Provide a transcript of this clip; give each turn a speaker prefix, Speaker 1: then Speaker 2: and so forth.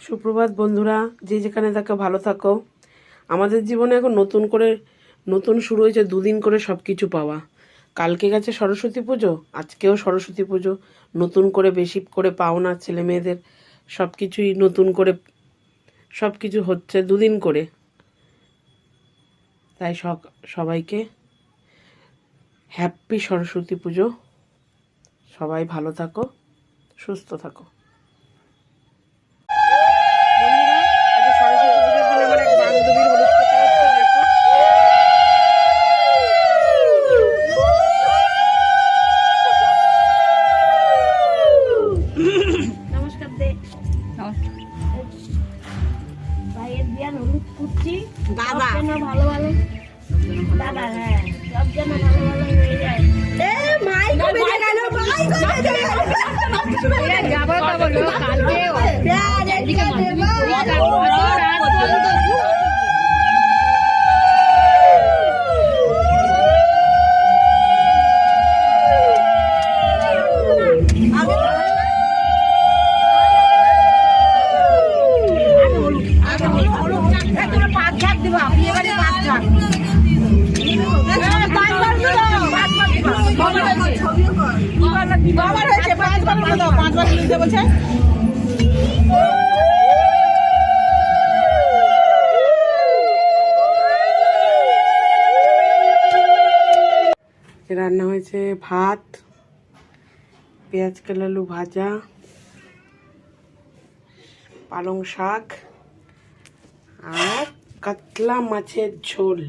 Speaker 1: সুপ্রভাত বন্ধুরা, যে যেখানে থাকো ভালো থাকো। আমাদের জীবনে এখন নতুন শুরু হয়েছে, দুদিন করে সব কিছু পাওয়া। কালকে গেছে সরস্বতী পুজো, আজকেও সরস্বতী পুজো। নতুন করে বেশি করে পাওনা ছেলে মেয়েদের সব কিছুই নতুন করে সব কিছু হচ্ছে দুদিন করে। তাই সবাইকে হ্যাপি সরস্বতী পুজো। সবাই ভালো থাকো, সুস্থ থাকো।
Speaker 2: ভাইয়ের বিয়ার হলুদ কুচি দাদা ভালো ভালো দাদা, হ্যাঁ সব যেন ভালো ভালো হয়ে যায়।
Speaker 1: রান্না হয়েছে ভাত, পেঁয়াজ কালালু ভাজা, পালং শাক আর কাতলা মাছের ঝোল।